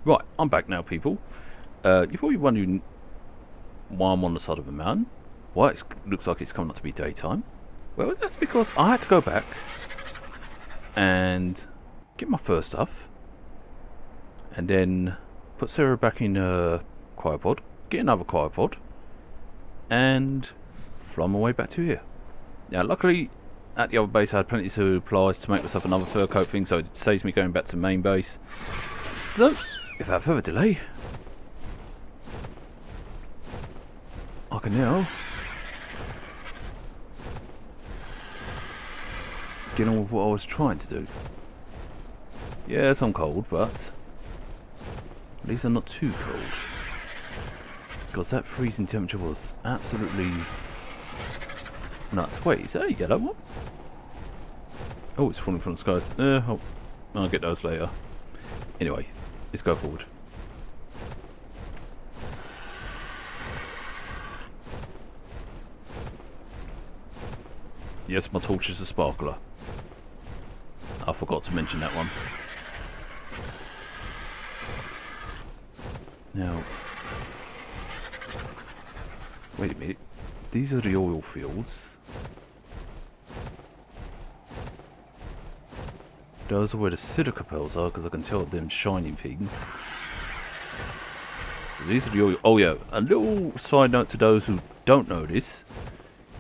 Right, I'm back now, people. You're probably wondering why I'm on the side of a mountain. Why it looks like it's coming up to be daytime. Well, that's because I had to go back and get my first stuff, and then put Sarah back in her cryopod, get another cryopod, and fly my way back to here. Now, luckily, at the other base I had plenty of supplies to make myself another fur coat thing, so it saves me going back to the main base. So, without further delay, I can now get on with what I was trying to do. Yes, I'm cold, but at least I'm not too cold. Because that freezing temperature was absolutely nuts. Wait, is that a yellow one? Oh, it's falling from the skies. I'll get those later. Anyway, let's go forward. Yes, my torch is a sparkler. I forgot to mention that one. Now, wait a minute. These are the oil fields. Those are where the silica pearls are, because I can tell them shining things. So these are the oil. Oh yeah, a little side note to those who don't know this.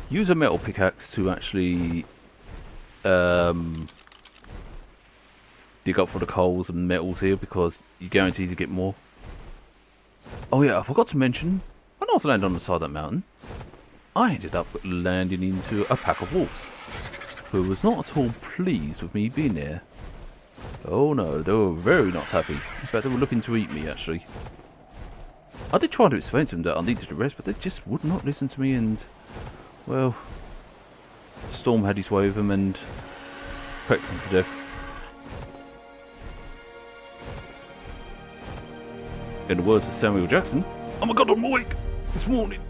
Use a metal pickaxe to actually dig up for the coals and metals here, because you're guaranteed to get more. Oh yeah, I forgot to mention, when I was landing on the side of that mountain, I ended up landing into a pack of wolves, who was not at all pleased with me being there. Oh no, they were very not happy. In fact, they were looking to eat me, actually. I did try to explain to them that I needed to rest, but they just would not listen to me, and, well, Storm had his way with them and pecked them to death. In the words of Samuel Jackson, oh my god, I'm awake this morning.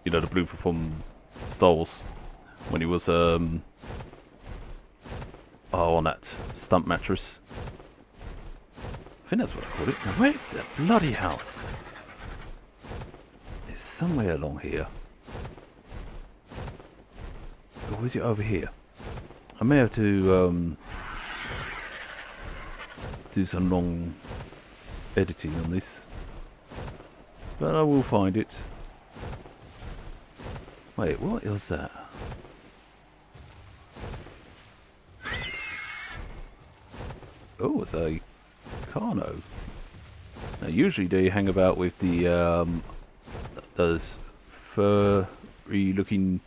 You know, the blooper from Star Wars, when he was on that stump mattress. I think that's what I called it. Now, where's that bloody house? It's somewhere along here. Or is it over here? I may have to do some long editing on this, but I will find it. Wait, what is that? Oh, it's a Carno. Now, usually they hang about with the those feathery looking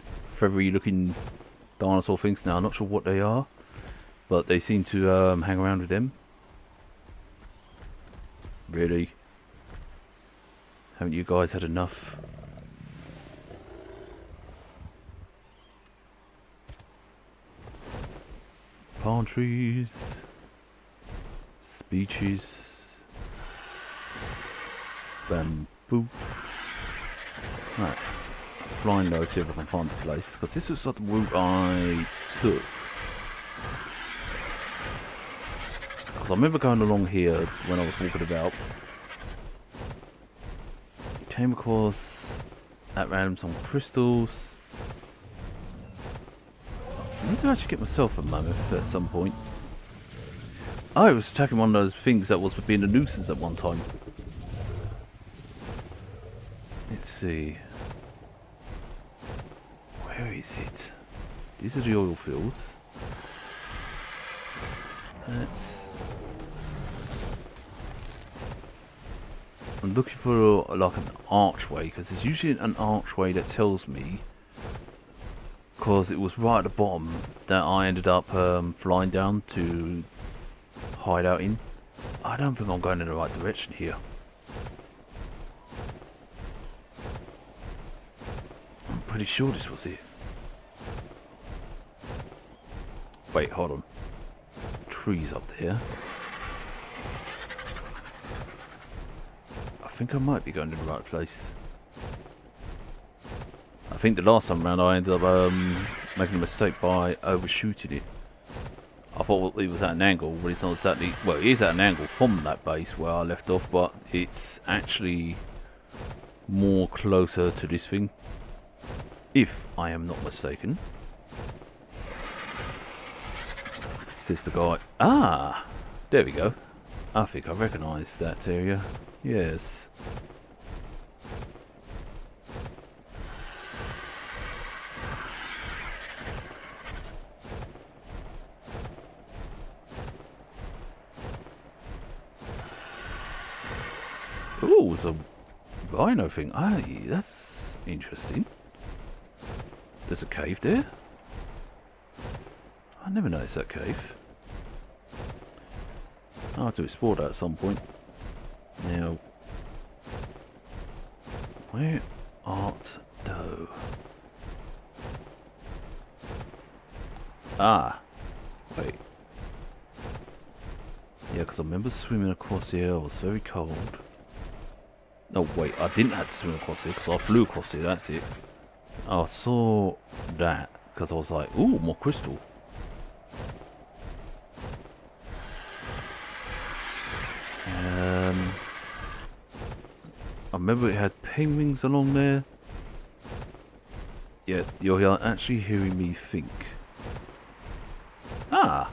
dinosaur things. Now, I'm not sure what they are, but they seem to hang around with them. Really? Haven't you guys had enough? Palm trees, beaches, bamboo. Right, flying low, see if I can find the place, because this was like the route I took. Because I remember going along here when I was walking about. Came across at random some crystals. I need to actually get myself a mammoth at some point. I was attacking one of those things that was being a nuisance at one time. Let's see. Where is it? These are the oil fields. I'm looking for like an archway, because there's usually an archway that tells me, because it was right at the bottom that I ended up flying down to hide out in. I don't think I'm going in the right direction here. I'm pretty sure this was it. Wait, hold on. Trees up there. I think I might be going to the right place. I think the last time round I ended up making a mistake by overshooting it. I thought it was at an angle, but it's not exactly... Well, it is at an angle from that base where I left off, but it's actually more closer to this thing, if I am not mistaken. Is the guy? Ah! There we go. I think I recognise that area. Yes. Ooh, it's a rhino thing. Aye, that's interesting. There's a cave there. I never noticed that cave. I'll have to explore that at some point. Now, where art thou? Ah, wait. Yeah, because I remember swimming across here. It was very cold. No, wait, I didn't have to swim across here because I flew across here. That's it. I saw that because I was like, ooh, more crystal. I remember it had penguins along there. Yeah, you're actually hearing me think. Ah,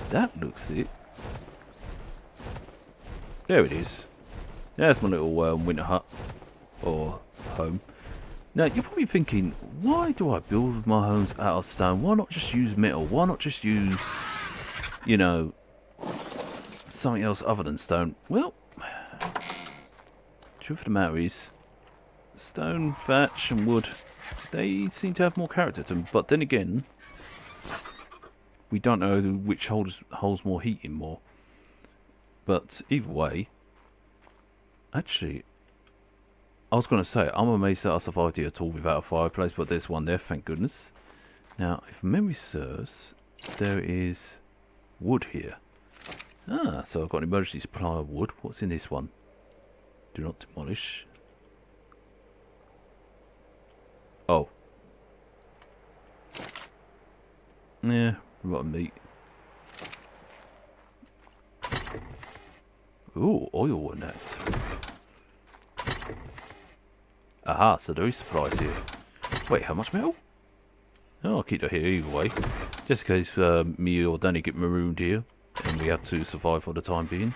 that looks it. There it is. There's my little winter hut, or home. Now, you're probably thinking, why do I build my homes out of stone? Why not just use metal? Why not just use, you know, something else other than stone? Well, truth of the matter is, stone, thatch and wood, they seem to have more character to them. But then again, we don't know which holds more heat in more. But either way, actually, I was going to say, I'm amazed that I survived here at all without a fireplace, but there's one there, thank goodness. Now, if memory serves, there is wood here. Ah, so I've got an emergency supply of wood. What's in this one? Do not demolish. Oh. Yeah, rotten meat. Ooh, oil and that. Aha, so there is supplies here. Wait, how much metal? Oh, I'll keep that here either way. Just in case me or Danny get marooned here and we have to survive for the time being.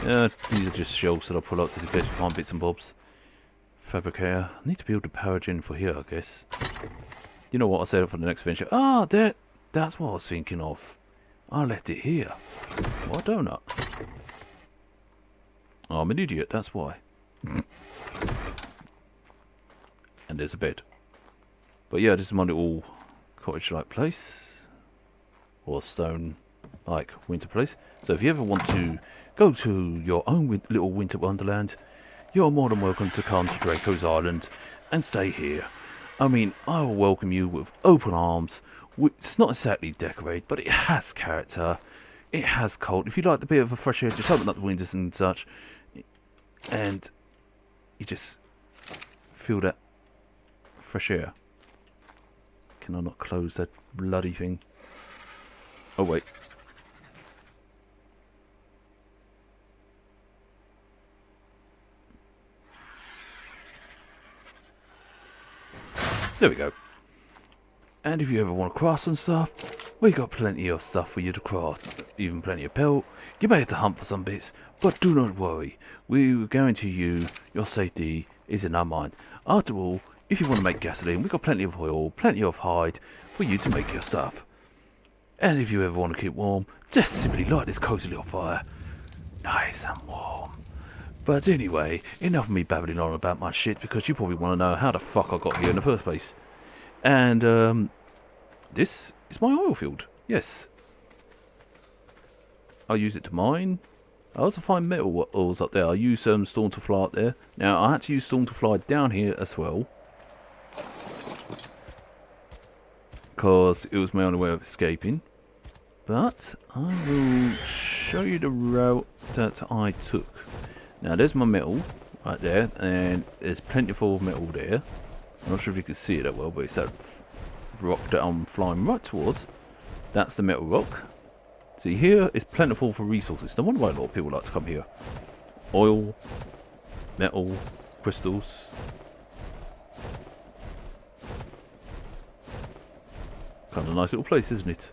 These are just shelves that I'll pull out just in case we find bits and bobs. Fabricator. I need to build a power gen for here, I guess. You know what I said for the next venture? Ah, that's what I was thinking of. I left it here. Why don't I? Oh, I'm an idiot, that's why. And there's a bed. But yeah, this is my little cottage-like place. Or stone-like winter place. So if you ever want to go to your own little winter wonderland, you're more than welcome to come to Draco's Island and stay here. I mean, I will welcome you with open arms. It's not exactly decorated, but it has character. It has cold. If you like a bit of a fresh air, just open up the windows and such. And you just feel that fresh air. Can I not close that bloody thing? Oh, wait. There we go. And if you ever want to craft some stuff, we got plenty of stuff for you to craft. Even plenty of pelt. You may have to hunt for some bits, but do not worry. We will guarantee you your safety is in our mind. After all, if you want to make gasoline, we've got plenty of oil, plenty of hide for you to make your stuff. And if you ever want to keep warm, just simply light this cozy little fire. Nice and warm. But anyway, enough of me babbling on about my shit, because you probably want to know how the fuck I got here in the first place. And this is my oil field. Yes. I use it to mine. I also find metal ores up there. I use Storm to fly up there. Now I had to use Storm to fly down here as well, because it was my only way of escaping. But I will show you the route that I took. Now there's my metal right there, and there's plentiful of metal there. I'm not sure if you can see it that well, but it's that rock that I'm flying right towards. That's the metal rock. See, here is plentiful for resources. No wonder why a lot of people like to come here. Oil, metal, crystals. Kind of a nice little place, isn't it?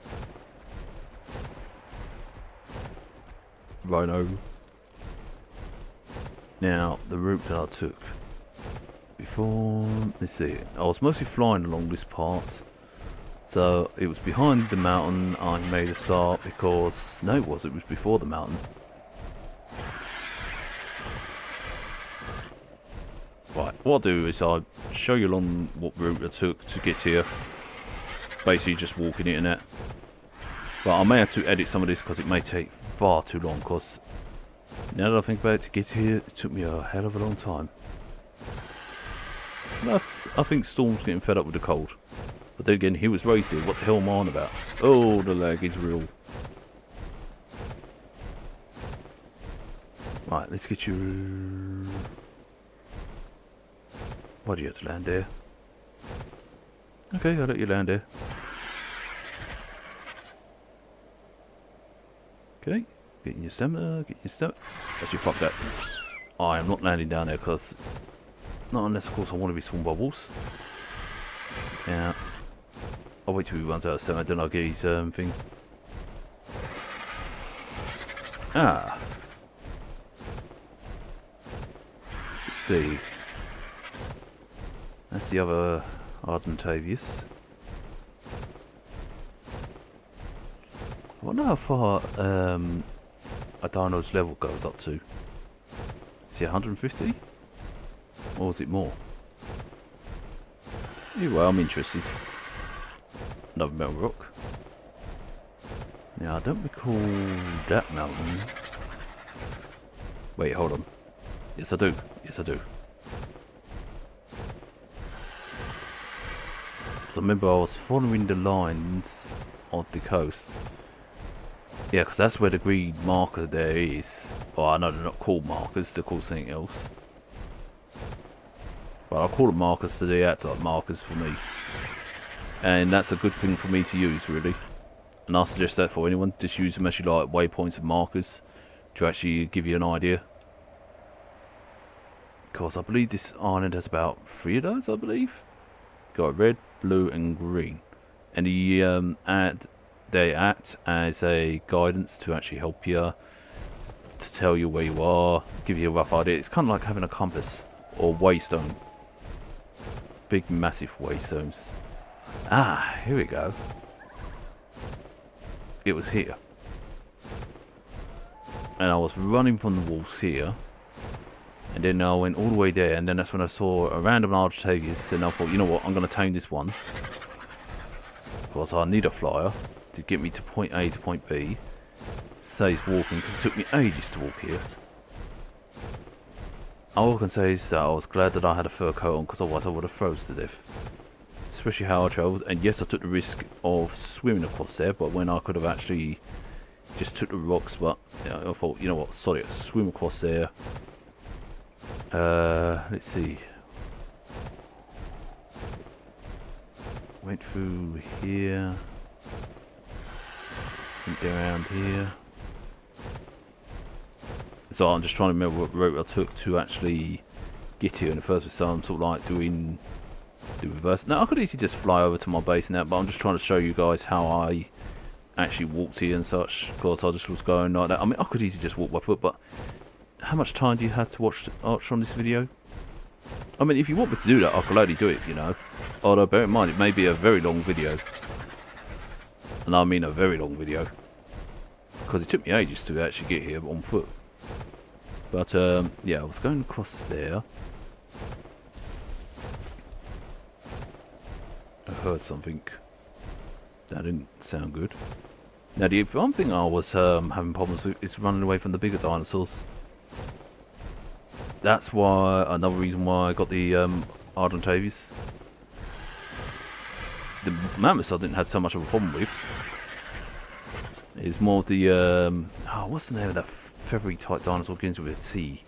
Rhino. Now, the route that I took before, let's see, I was mostly flying along this part. So, it was behind the mountain I made a start because, no it was before the mountain. Right, what I'll do is I'll show you along what route I took to get here. Basically just walking it and that. But I may have to edit some of this because it may take far too long, because now that I think about it, to get here, it took me a hell of a long time. Plus, I think Storm's getting fed up with the cold. But then again, he was raised here, what the hell am I on about? Oh, the lag is real. Right, let's get you... Why do you have to land there? Okay, I'll let you land there. Okay, getting your stamina, getting your stamina. Actually, fuck that. I am not landing down there because... Not unless, of course, I want to be swarm bubbles. Yeah. I'll wait till he runs out of stamina, then I'll get his thing. Ah. Let's see. That's the other Ardentavius. I wonder how far a dino's level goes up to. Is it 150? Or is it more? Anyway, I'm interested. Another metal rock. Now, I don't recall that mountain. Wait, hold on. Yes, I do. Yes, I do. Because I remember I was following the lines of the coast. Yeah, because that's where the green marker there is. Well, I know they're not called markers, they're called something else. But I'll call them markers, so they act like markers for me. And that's a good thing for me to use, really. And I suggest that for anyone. Just use them as you like waypoints and markers to actually give you an idea. Because I believe this island has about 3 of those, I believe. Got red, blue and green. And they act as a guidance to actually help you, to tell you where you are, give you a rough idea. It's kind of like having a compass or waystone. Big massive waystones. Ah, here we go. It was here. And I was running from the walls here. And then I went all the way there, and then that's when I saw a random Argentavius, and I thought, you know what, I'm going to tame this one. Because I need a flyer to get me to point A to point B. Saves walking, because it took me ages to walk here. All I can say is that I was glad that I had a fur coat on, because otherwise I would have froze to death. Especially how I travelled, and yes, I took the risk of swimming across there, but when I could have actually just took the rocks, but you know, I thought, you know what, sorry, I'll swim across there. Let's see. Went through here. Went around here. So I'm just trying to remember what route I took to actually get here in the first place. So I'm sort of like doing the reverse. Now I could easily just fly over to my base now, but I'm just trying to show you guys how I actually walked here and such. Of course, I just was going like that. I mean, I could easily just walk by foot, but how much time do you have to watch Arch on this video? I mean, if you want me to do that, I could only do it, you know. Although, bear in mind, it may be a very long video. And I mean a very long video. Because it took me ages to actually get here on foot. But, yeah, I was going across there. I heard something. That didn't sound good. Now, the one thing I was having problems with is running away from the bigger dinosaurs. That's why, another reason why I got the Ardentavius. The mammoths I didn't have so much of a problem with. It's more the, oh, what's the name of that feathery type dinosaur begins with a T?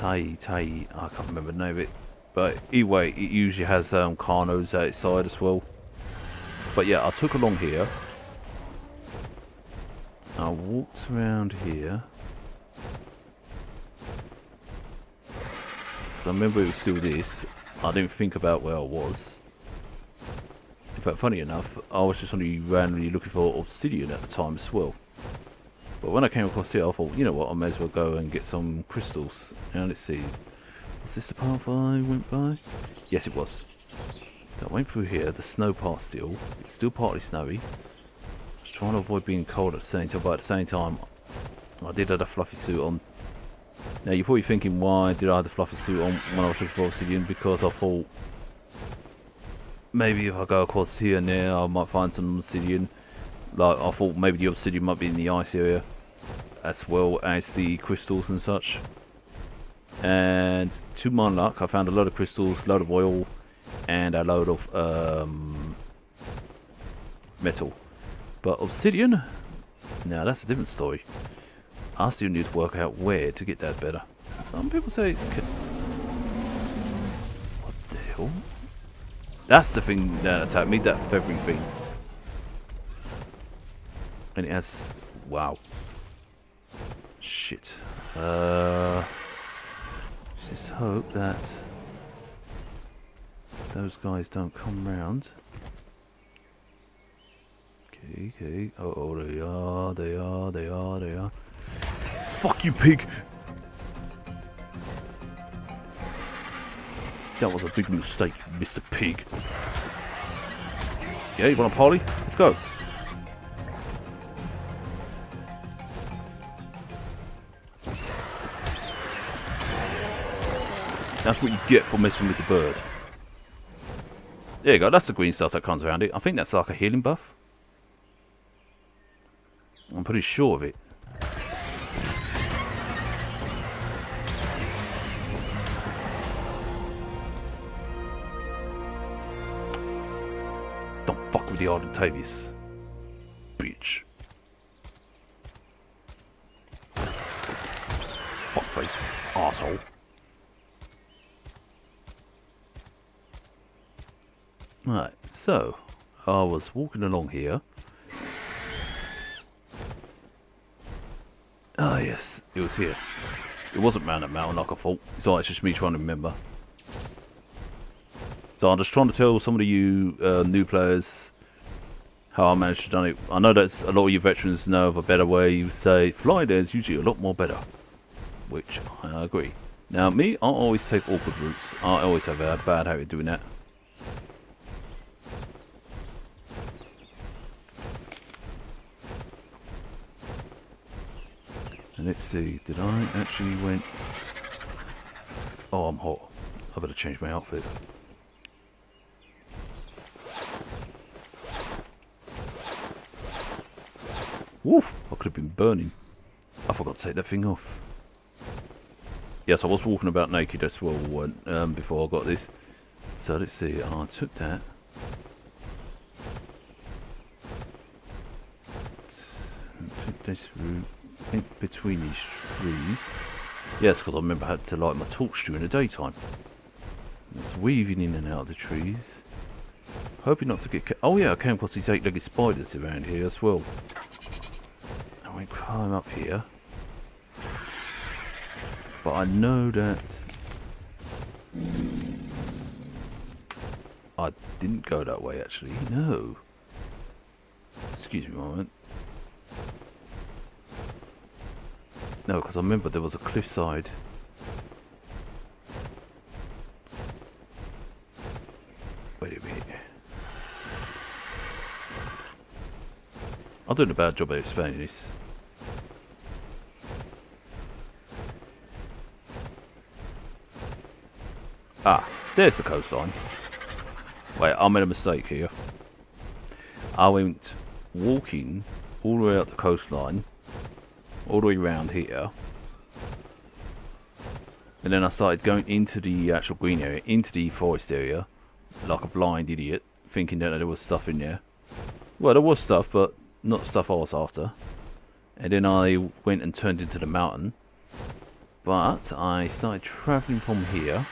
I can't remember the name of it. But either way, it usually has carnos outside as well. But yeah, I took along here. I walked around here. Because I remember it was still this. I didn't think about where I was. In fact, funny enough, I was just only randomly looking for obsidian at the time as well. But when I came across here, I thought, you know what, I may as well go and get some crystals. Now let's see. Was this the path I went by? Yes, it was. So I went through here. The snow part still partly snowy. I was trying to avoid being cold at the same time, but at the same time, I did have a fluffy suit on. Now you're probably thinking, why did I have the fluffy suit on when I was looking for obsidian? Because I thought maybe if I go across here and there, I might find some obsidian. Like, I thought maybe the obsidian might be in the ice area, as well as the crystals and such. And to my luck, I found a load of crystals, load of oil, and a load of metal. But obsidian? Now that's a different story. I still need to work out where to get that better. Some people say it's... What the hell? That's the thing that attacked me, that feathery thing. And it has... Wow. Shit. Just hope that those guys don't come round. Okay. Oh, they are. Fuck you, pig! That was a big mistake, Mr. Pig. Yeah, you want a parley? Let's go. That's what you get for messing with the bird. There you go, that's the green stuff that comes around it. I think that's like a healing buff. I'm pretty sure of it. Don't fuck with the Ardentavius. Bitch. Fuckface. Arsehole. Right, so I was walking along here. Ah, yes, it was here. It wasn't round that mountain like I thought. It's just me trying to remember. So I'm just trying to tell some of you new players how I managed to do it. I know that a lot of you veterans know of a better way. You say fly there is usually a lot more better, which I agree. Now me, I always take awkward routes. I always have a bad habit of doing that. And let's see, did I actually went... Oh, I'm hot. I better change my outfit. Woof! I could have been burning. I forgot to take that thing off. Yes, I was walking about naked as well before I got this. So let's see, I took that. Took this route. In between these trees. Yes, because I remember I had to light my torch during the daytime. It's weaving in and out of the trees. Hoping not to get... Oh yeah, I came across these 8-legged spiders around here as well. And we climb up here. But I know that... I didn't go that way actually. No. Excuse me a moment. No, because I remember there was a cliffside. Wait a minute. I'm doing a bad job of explaining this. Ah, there's the coastline. Wait, I made a mistake here. I went walking all the way up the coastline. All the way around here, and then I started going into the actual green area, into the forest area, like a blind idiot, thinking that there was stuff in there. Well, there was stuff, but not stuff I was after. And then I went and turned into the mountain, but I started travelling from here.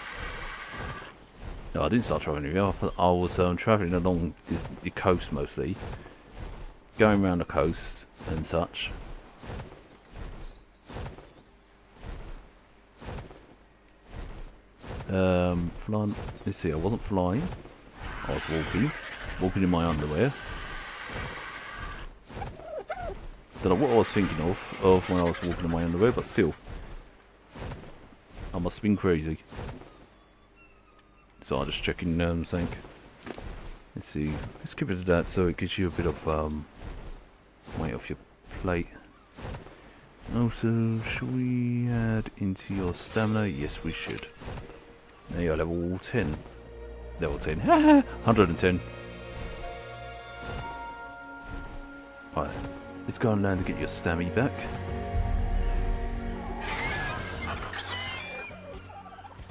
No, I didn't start travelling here. I was travelling along the coast mostly, going around the coast and such. Flying. Let's see. I wasn't flying. I was walking in my underwear. Don't know what I was thinking of when I was walking in my underwear, but still, I must have been crazy. So I'm just checking something. Let's see. Let's keep it at that, so it gives you a bit of weight off your plate. Also, should we add into your stamina? Yes, we should. Now you're level 10. Level 10. 110. Right. Let's go and land to get your stamina back.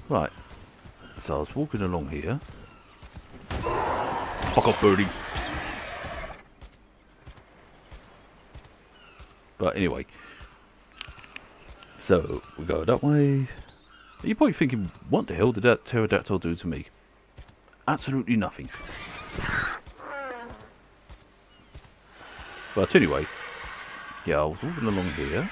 Right. So I was walking along here. Fuck off, birdie. But anyway. So, we go that way. You're probably thinking, what the hell did that pterodactyl do to me? Absolutely nothing. But anyway. Yeah, I was walking along here.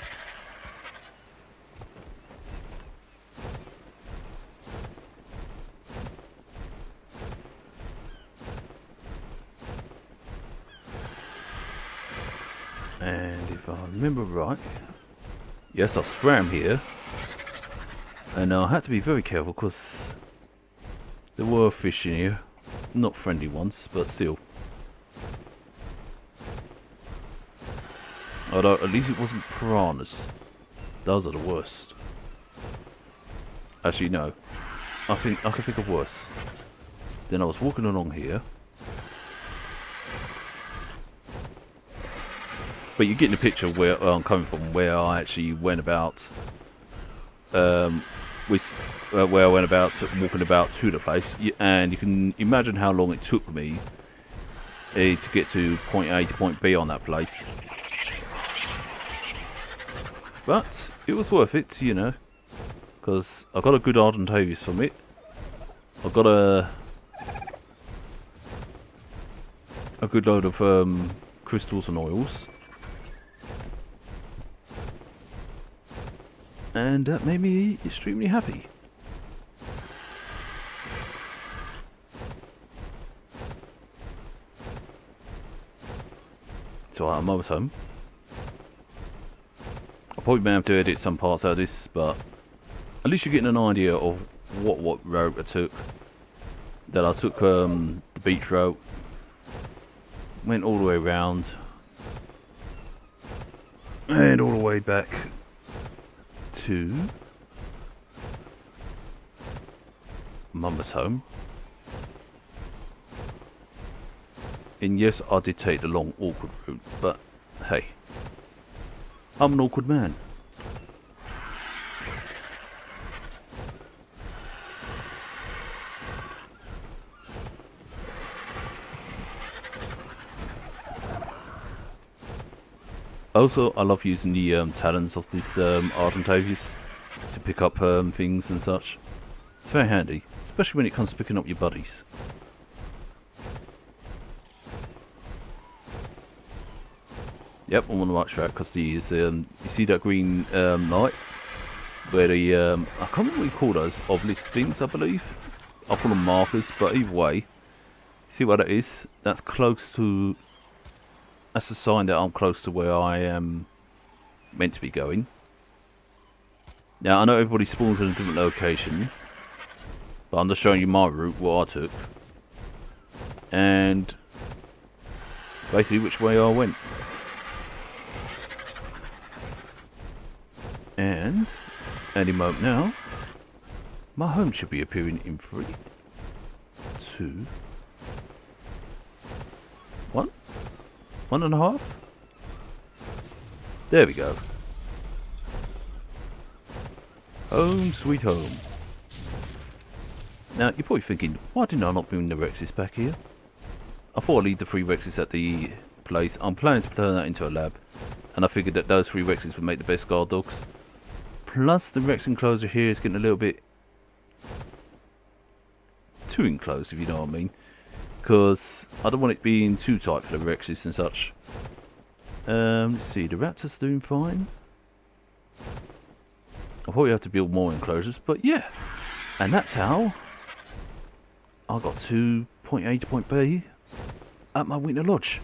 And if I remember right, yes, I swam here. And I had to be very careful because there were fish in here. Not friendly ones, but still. Although, at least it wasn't piranhas. Those are the worst. Actually, no. I can think of worse. Then I was walking along here. But you're getting the picture where I'm coming from, where I actually went about, where I went about walking about to the place, and you can imagine how long it took me to get to point A to point B on that place. But it was worth it, you know, because I got a good Ardentavis from it. I got a good load of crystals and oils. And that made me extremely happy. So I'm almost home. I probably may have to edit some parts out of this, but at least you're getting an idea of what route I took. That I took the beach route, went all the way around, and all the way back to Mama's home. And yes, I did take the long, awkward route, but hey, I'm an awkward man. Also, I love using the talons of this Ardentavis to pick up things and such. It's very handy, especially when it comes to picking up your buddies. Yep, I'm on the right track because these, you see that green light? Where the, I can't remember what you call those, obelisk things, I believe. I'll call them markers, but either way, see what that is? That's close to... That's a sign that I'm close to where I am meant to be going. Now, I know everybody spawns in a different location, but I'm just showing you my route, what I took. And basically which way I went. And any moment now, my home should be appearing in 3, 2, 1. 1.5. There we go. Home sweet home. Now you're probably thinking, why didn't I not bring the Rexes back here? I thought I'd leave the 3 Rexes at the place. I'm planning to turn that into a lab, and I figured that those 3 Rexes would make the best guard dogs. Plus the Rex enclosure here is getting a little bit too enclosed, if you know what I mean. Because I don't want it being too tight for the Rexes and such. Let's see, the raptors are doing fine. I'll probably have to build more enclosures, but yeah. And that's how I got to point A to point B at my winter lodge.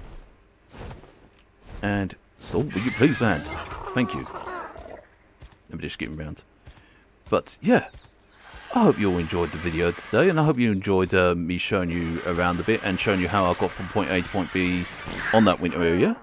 And so, will you please land? Thank you. Let me just get round. But yeah, I hope you all enjoyed the video today, and I hope you enjoyed me showing you around a bit and showing you how I got from point A to point B on that winter area.